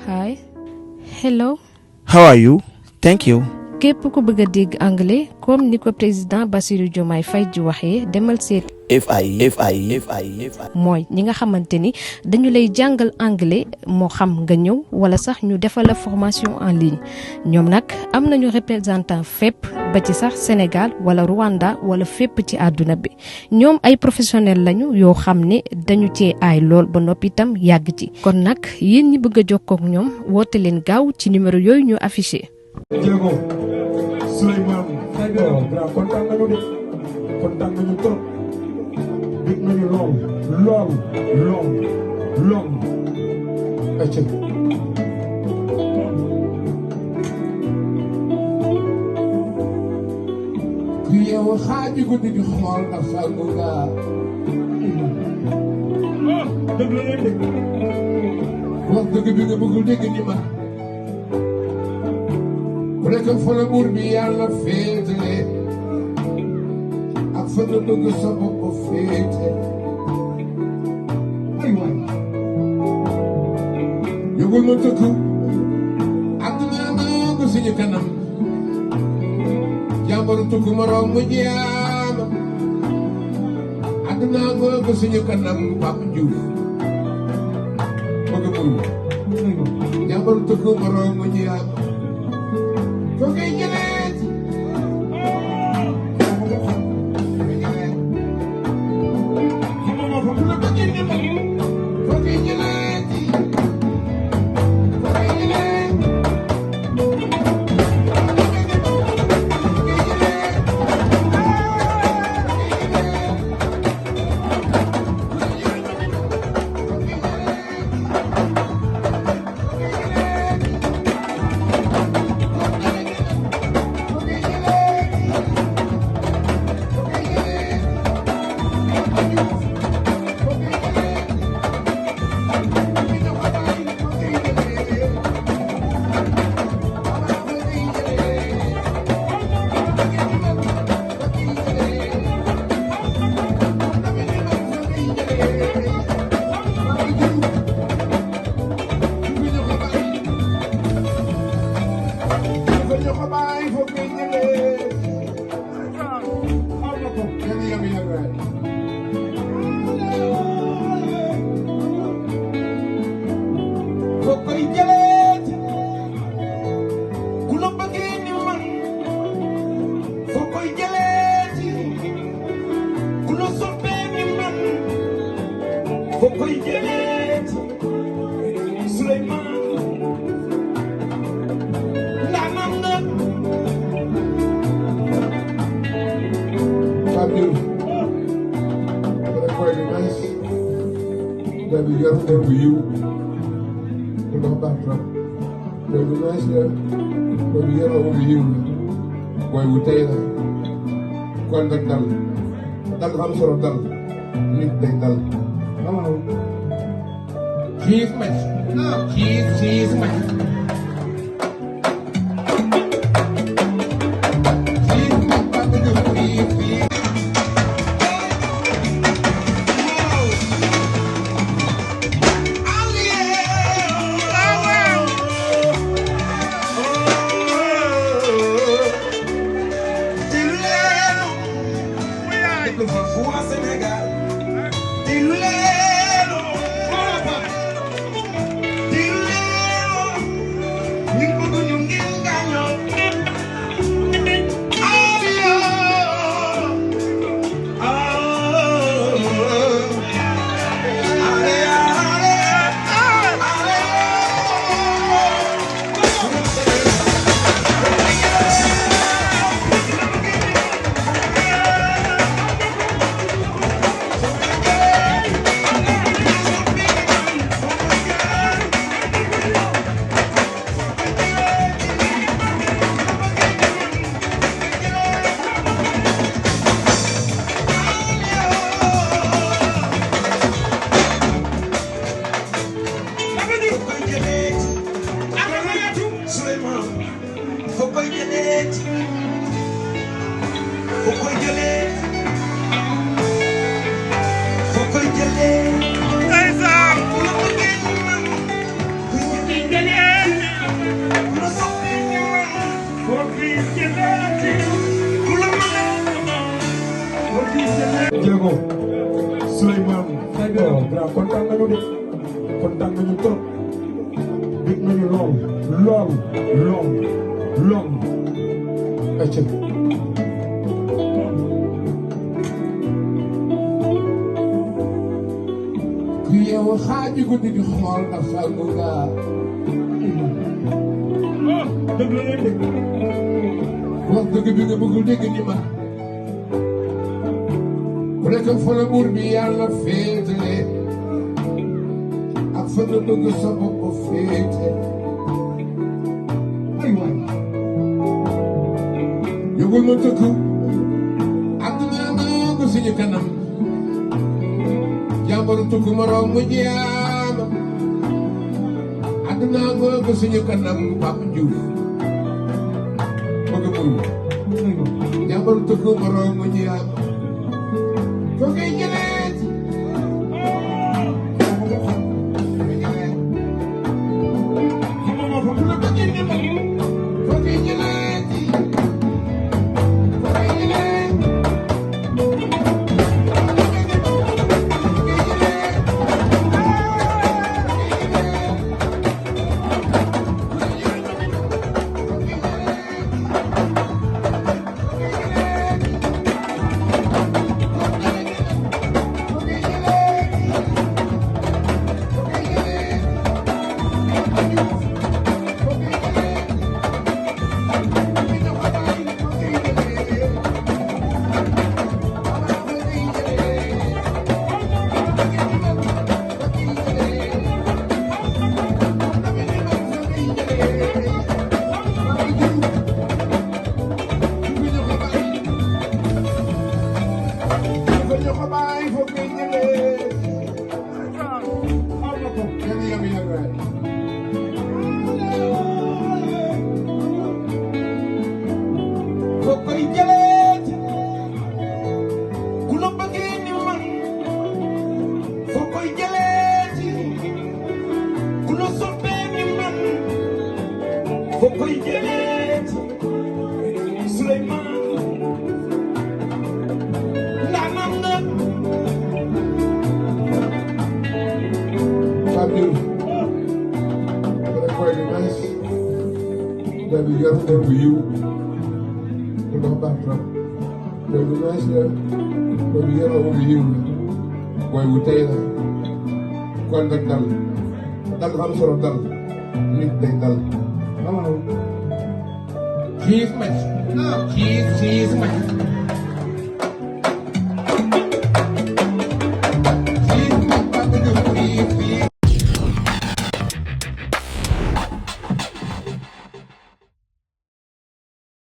Hi. Hello. How are you? Thank you. képp ku bëgg a dégg anglais comme ni ko président Bassirou Diomaye Faye di waxee demal seet FI mooy ñi nga xamante ni dañu lay jàngal anglais moo xam nga ñëw wala sax ñu defal la formation en ligne ñoom nag am nañu représentant fépp ba ci sax Sénégal wala Rwanda wala fépp ci àdduna bi ñoom ay professionnel lañu yoo xam ne dañu cee aay lool ba noppi itam yàgg ci kon nag yéen ñi bëgg a jokkoo ak ñoom woote leen gaaw ci numéro yooyu ñu affiché. Diego Souleymane Faye grand kontaan nañu trop bég nañu lool acca ku yow xaaju guddi gi xool ndax sangu nga dëgg la ngay dégg wax dëgg bi nga bëggul dégg ni ma bu nekk fa la buur bi yàlla féetale ak fa nga bëgg sa bopp féete ay waay yóbbul ma tëkk àdduna naa ko suñu kanam jàmbaru tëkk moroom mu jaama àdduna naa ko suñu kanam Pape Diouf bëgg buru jàmbaru tëkk moroom mu jaama Foké jëleet Fokoy jëleet Souleymane ndaanam nga Pape Diouf dara koy di nice da bi yor te bu yiw bu dox baax trop koy bu nice la koy bu yor bu yiw la koy bu tey la kon nag dal xam solo dal nit day dal waaw cheese match cheese match Ndeysaan non grand kontaan nañu de kontaan nañu trop bég nañu lool acca ku yeewu xaaju guddi di xool ndax sangu nga dëgg la lay dégg wax dëgg bi nga bëggul dégg ni ma bu nekk fa la buur bi yàlla féetale ak fa la bëgg sa bopp féete ay waay yóbbul ma tëkk àdduna naa ko suñu kanam jàmbaru tëkk moroom mu jaama àdduna naa ko suñu kanam Pape Diouf bëgg muru jàmbaru tëkk moroom mu jaama foo koy jëlee Baby, you're for you. We're not back up. Baby, nice here. Baby, you're over you. Boy, we tell you. Kon nga dal. Dal xam solo dal. Nit day dal. Hello. Cheese match. Cheese match.